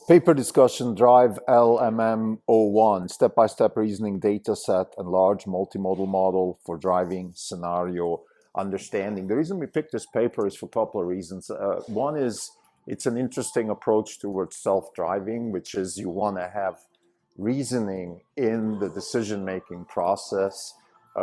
Paper discussion, Drive LMM01, step-by-step reasoning data set and large multimodal model for driving scenario understanding. The reason we picked this paper is for a couple of reasons. One is it's an interesting approach towards self-driving, which is you want to have reasoning in the decision-making process,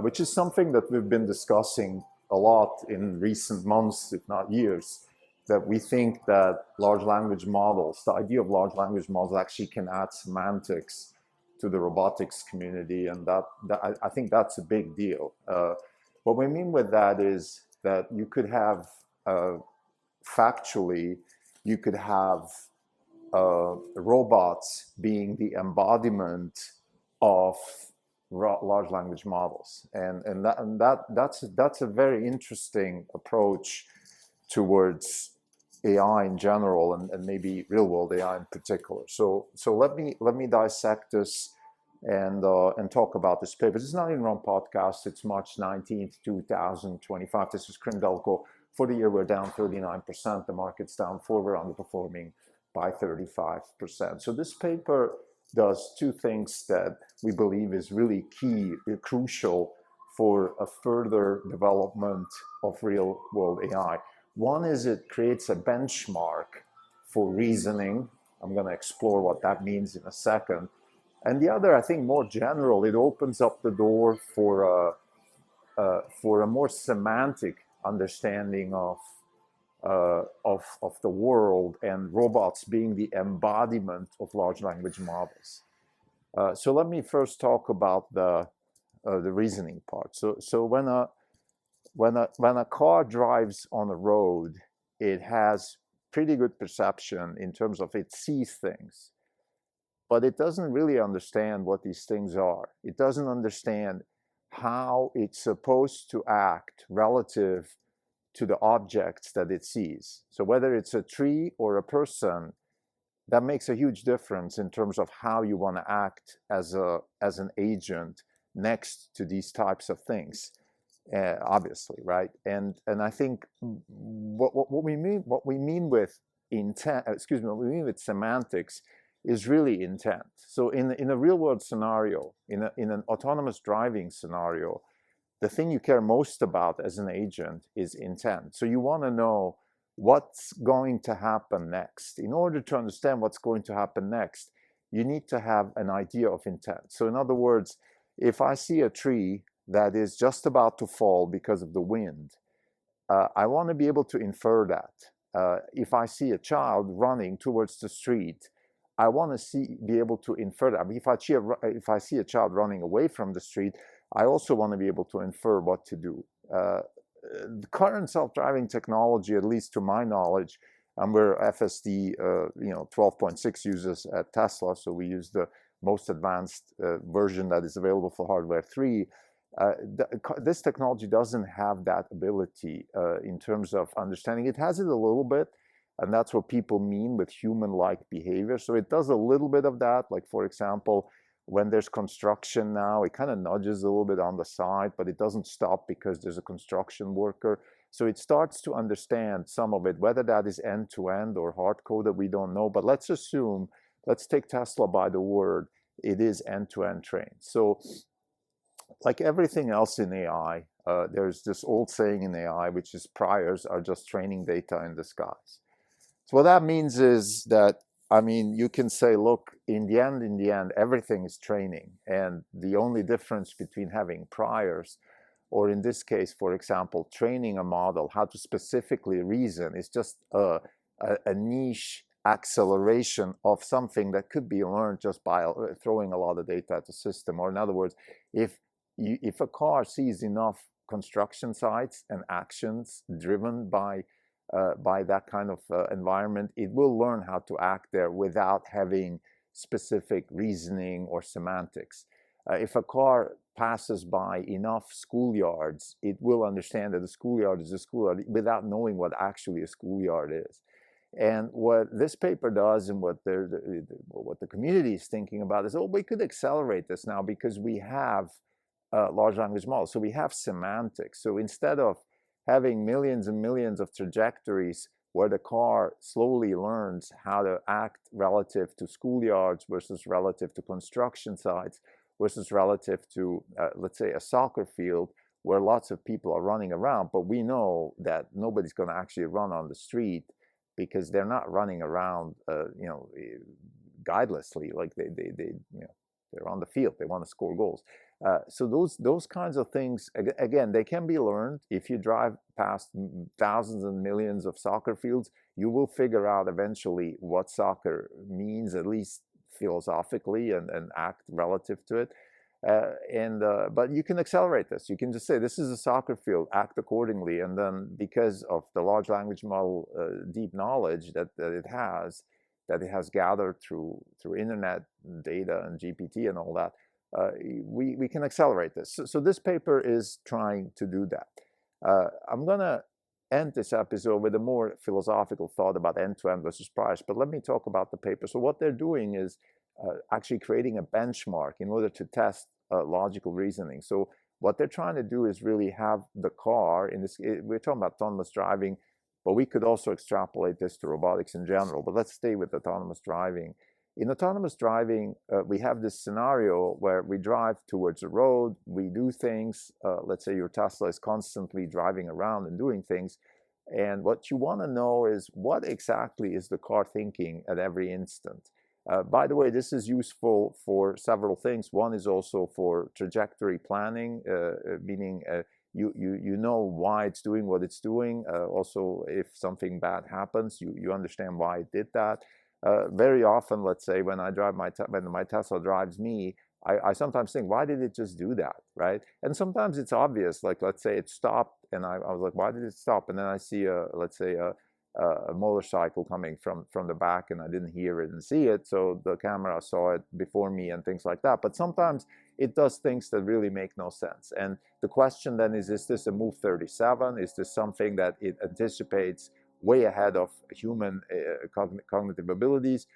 which is something that we've been discussing a lot in recent months, if not years, that we think that large language models, the idea of large language models actually can add semantics to the robotics community, and I think that's a big deal. What we mean with that is that you could have, factually, you could have robots being the embodiment of large language models, and that's a very interesting approach towards AI in general and maybe real world AI in particular. So let me dissect this and talk about this paper. This is not even on podcast. It's March 19th, 2025. This is Krimdelko. For the year, we're down 39%. The market's down 4%. We're underperforming by 35%. So this paper does two things that we believe is really key, crucial for a further development of real world AI. One is it creates a benchmark for reasoning. I'm going to explore what that means in a second. And the other, I think more general, it opens up the door for a more semantic understanding of the world and robots being the embodiment of large language models. So let me first talk about the reasoning part. So when a car drives on a road, it has pretty good perception in terms of it sees things, but it doesn't really understand what these things are. It doesn't understand how it's supposed to act relative to the objects that it sees. So whether it's a tree or a person, that makes a huge difference in terms of how you want to act as an agent next to these types of things. Obviously, right? And I think what we mean with intent, what we mean with semantics is really intent. So in a real world scenario, in an autonomous driving scenario, the thing you care most about as an agent is intent. So you want to know what's going to happen next. In order to understand what's going to happen next, you need to have an idea of intent. So in other words, if I see a tree that is just about to fall because of the wind, I want to be able to infer that. If I see a child running towards the street, I want to be able to infer that. If I see a child running away from the street, I also want to be able to infer what to do. The current self-driving technology, at least to my knowledge, and we're FSD 12.6 users at Tesla, so we use the most advanced version that is available for hardware 3. This technology doesn't have that ability in terms of understanding. It has it a little bit, and that's what people mean with human-like behavior. So it does a little bit of that. Like, for example, when there's construction now, it kind of nudges a little bit on the side, but it doesn't stop because there's a construction worker. So it starts to understand some of it, whether that is end-to-end or hard-coded, we don't know. But let's assume, let's take Tesla by the word, it is end-to-end trained. So like everything else in AI, there's this old saying in AI, which is priors are just training data in disguise. So what that means is that, I mean, you can say, look, in the end, everything is training. And the only difference between having priors, or in this case, for example, training a model, how to specifically reason, is just a niche acceleration of something that could be learned just by throwing a lot of data at the system. Or in other words, if a car sees enough construction sites and actions driven by that kind of environment, it will learn how to act there without having specific reasoning or semantics. If a car passes by enough schoolyards, it will understand that a schoolyard is a schoolyard without knowing what actually a schoolyard is. And what this paper does, and what the community is thinking about, is, oh, we could accelerate this now because we have large language models. So we have semantics. So instead of having millions and millions of trajectories where the car slowly learns how to act relative to schoolyards versus relative to construction sites versus relative to, let's say, a soccer field where lots of people are running around, but we know that nobody's going to actually run on the street because they're not running around, guidelessly. Like they're on the field. They want to score goals. So those kinds of things, again, they can be learned. If you drive past thousands and millions of soccer fields, you will figure out eventually what soccer means, at least philosophically, and act relative to it. But you can accelerate this. You can just say, this is a soccer field, act accordingly. And then because of the large language model deep knowledge that it has gathered through internet data and GPT and all that, we can accelerate this. So this paper is trying to do that. I'm going to end this episode with a more philosophical thought about end-to-end versus priors, but let me talk about the paper. So what they're doing is actually creating a benchmark in order to test logical reasoning. So what they're trying to do is really have the car, we're talking about autonomous driving, but we could also extrapolate this to robotics in general. But let's stay with autonomous driving. In autonomous driving, we have this scenario where we drive towards a road, we do things, let's say your Tesla is constantly driving around and doing things, and what you want to know is what exactly is the car thinking at every instant. By the way, this is useful for several things. One is also for trajectory planning, meaning you know why it's doing what it's doing. Also, if something bad happens, you understand why it did that. Very often, let's say, when my Tesla drives me, I sometimes think, why did it just do that, right? And sometimes it's obvious, like let's say it stopped, and I was like, why did it stop? And then I see let's say a motorcycle coming from the back, and I didn't hear it and see it, so the camera saw it before me and things like that. But sometimes it does things that really make no sense. And the question then is this a move 37? Is this something that it anticipates way ahead of human cognitive abilities,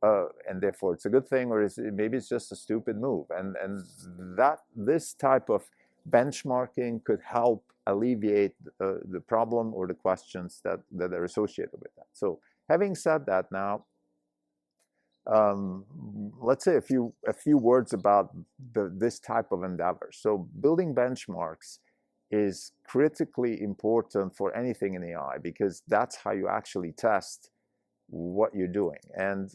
and therefore it's a good thing, or is it, maybe it's just a stupid move? And that this type of benchmarking could help alleviate the problem or the questions that are associated with that. So having said that, now let's say a few words about this type of endeavor. So building benchmarks is critically important for anything in AI, because that's how you actually test what you're doing. And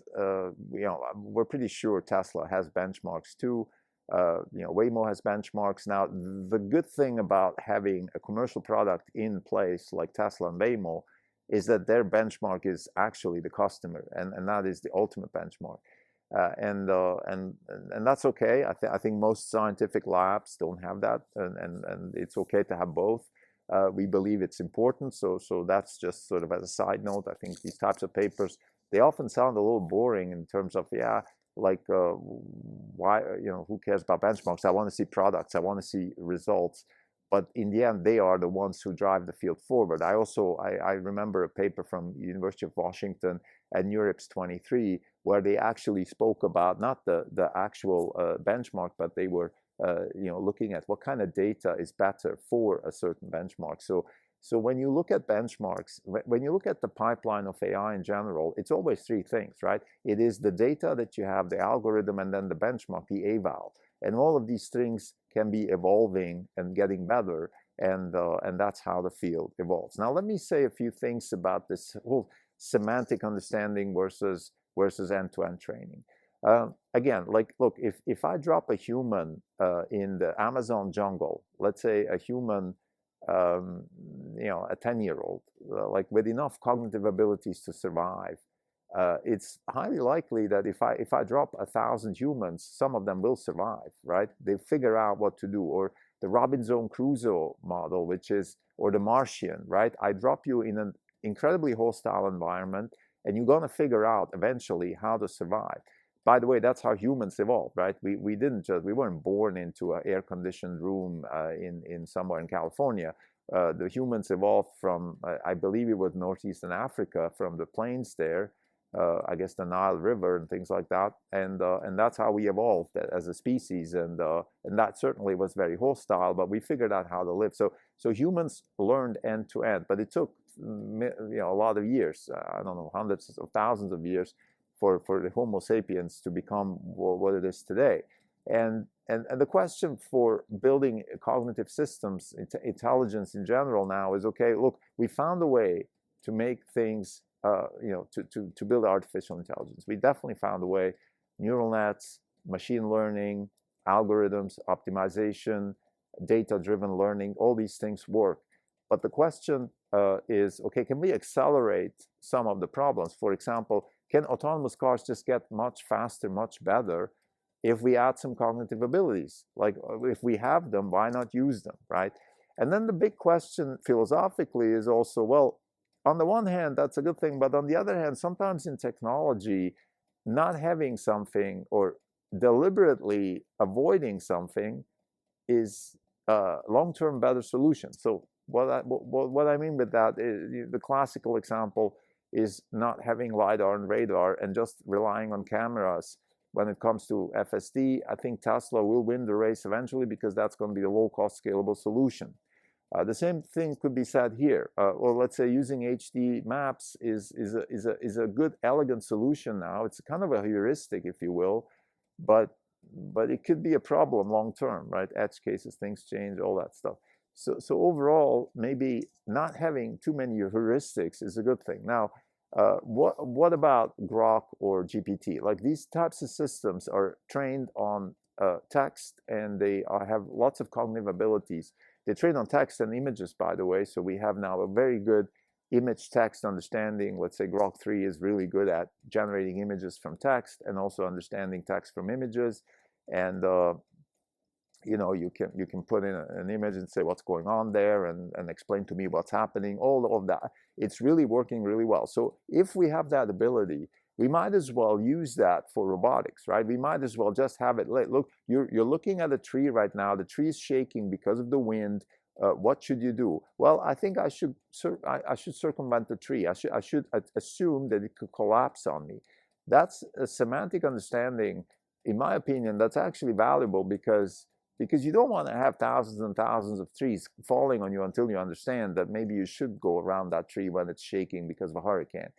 we're pretty sure Tesla has benchmarks too. Waymo has benchmarks. Now, the good thing about having a commercial product in place like Tesla and Waymo is that their benchmark is actually the customer, and that is the ultimate benchmark. And that's okay. I think most scientific labs don't have that, and it's okay to have both. We believe it's important, so that's just sort of as a side note. I think these types of papers, they often sound a little boring in terms of, why, who cares about benchmarks? I want to see products, I want to see results. But in the end, they are the ones who drive the field forward. I remember a paper from University of Washington and NeurIPS 23, where they actually spoke about not the actual benchmark, but they were looking at what kind of data is better for a certain benchmark. So when you look at benchmarks, when you look at the pipeline of AI in general, it's always three things, right? It is the data that you have, the algorithm, and then the benchmark, the eval. And all of these things can be evolving and getting better, and that's how the field evolves. Now, let me say a few things about this whole semantic understanding versus end-to-end training. Again, look, if I drop a human in the Amazon jungle, let's say a human, a 10-year-old, with enough cognitive abilities to survive, it's highly likely that if I drop 1,000 humans, some of them will survive, right? They figure out what to do. Or the Robinson Crusoe model, or the Martian, right? I drop you in an incredibly hostile environment, and you're going to figure out eventually how to survive. By the way, that's how humans evolved, right? We weren't born into an air-conditioned room in somewhere in California. The humans evolved from, I believe it was northeastern Africa, from the plains there, I guess the Nile River and things like that, and that's how we evolved as a species, and that certainly was very hostile, but we figured out how to live. So humans learned end to end, but it took a lot of years. I don't know, hundreds of thousands of years for the Homo sapiens to become what it is today. And the question for building cognitive systems, intelligence in general now is, okay, look, we found a way to make things, to build artificial intelligence. We definitely found a way. Neural nets, machine learning, algorithms, optimization, data-driven learning, all these things work. But the question is, okay, can we accelerate some of the problems? For example, can autonomous cars just get much faster, much better if we add some cognitive abilities? Like, if we have them, why not use them, right? And then the big question philosophically is also, well, on the one hand, that's a good thing, but on the other hand, sometimes in technology, not having something or deliberately avoiding something is a long-term better solution. So what I mean with that is, the classical example is not having LiDAR and radar and just relying on cameras. When it comes to FSD, I think Tesla will win the race eventually because that's going to be the low-cost scalable solution. The same thing could be said here. Or let's say using HD maps is a good, elegant solution now. It's kind of a heuristic, if you will, but it could be a problem long term, right? Edge cases, things change, all that stuff. So overall, maybe not having too many heuristics is a good thing. Now, what about Grok or GPT? Like, these types of systems are trained on text, and they have lots of cognitive abilities. They train on text and images, by the way, so we have now a very good image text understanding. Let's say Grok 3 is really good at generating images from text and also understanding text from images. And you can put in an image and say what's going on there and explain to me what's happening, all of that. It's really working really well. So if we have that ability, we might as well use that for robotics, right? We might as well just have it. Look, you're looking at a tree right now. The tree is shaking because of the wind. What should you do? Well, I think I should circumvent the tree. I should assume that it could collapse on me. That's a semantic understanding, in my opinion, that's actually valuable because you don't want to have thousands and thousands of trees falling on you until you understand that maybe you should go around that tree when it's shaking because of a hurricane.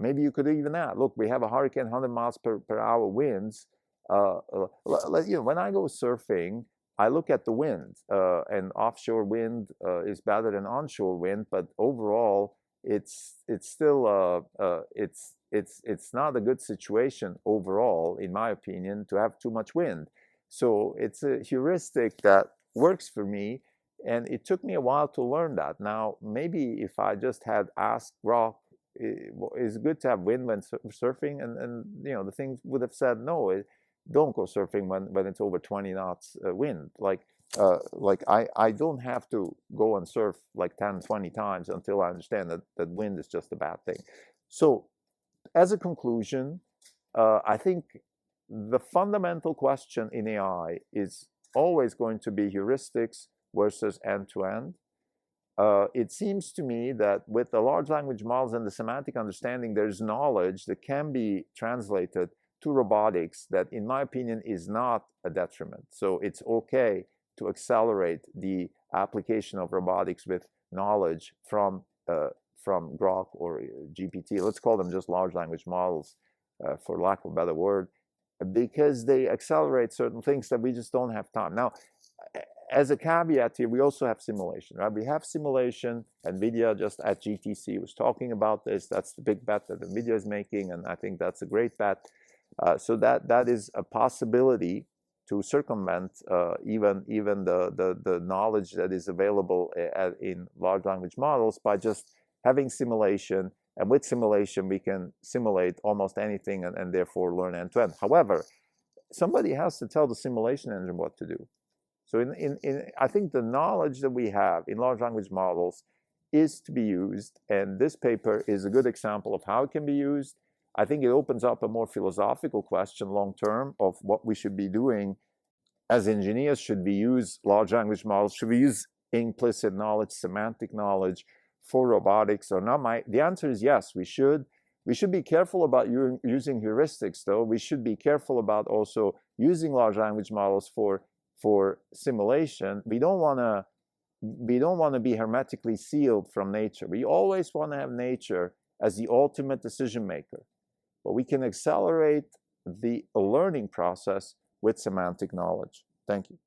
Maybe you could even add, look, we have a hurricane, 100 miles per hour winds. When I go surfing, I look at the wind, and offshore wind is better than onshore wind, but overall, it's still it's not a good situation overall, in my opinion, to have too much wind. So it's a heuristic that works for me, and it took me a while to learn that. Now, maybe if I just had asked Grok, it's good to have wind when surfing, and the thing would have said, no, don't go surfing when it's over 20 knots wind. Like I don't have to go and surf like 10, 20 times until I understand that wind is just a bad thing. So as a conclusion, I think the fundamental question in AI is always going to be heuristics versus end-to-end. It seems to me that with the large language models and the semantic understanding, there's knowledge that can be translated to robotics that, in my opinion, is not a detriment. So it's okay to accelerate the application of robotics with knowledge from Grok or GPT. Let's call them just large language models, for lack of a better word, because they accelerate certain things that we just don't have time. Now, as a caveat here, we also have simulation, right? We have simulation. NVIDIA just at GTC was talking about this. That's the big bet that NVIDIA is making, and I think that's a great bet. So that is a possibility to circumvent even the knowledge that is available in large language models by just having simulation. And with simulation, we can simulate almost anything and therefore learn end-to-end. However, somebody has to tell the simulation engine what to do. So I think the knowledge that we have in large language models is to be used, and this paper is a good example of how it can be used. I think it opens up a more philosophical question long term of what we should be doing as engineers. Should we use large language models? Should we use implicit knowledge, semantic knowledge for robotics or not? The answer is yes, we should. We should be careful about using heuristics, though. We should be careful about also using large language models for simulation. We don't want to we don't want to be hermetically sealed from nature. We always want to have nature as the ultimate decision maker. But we can accelerate the learning process with semantic knowledge. Thank you.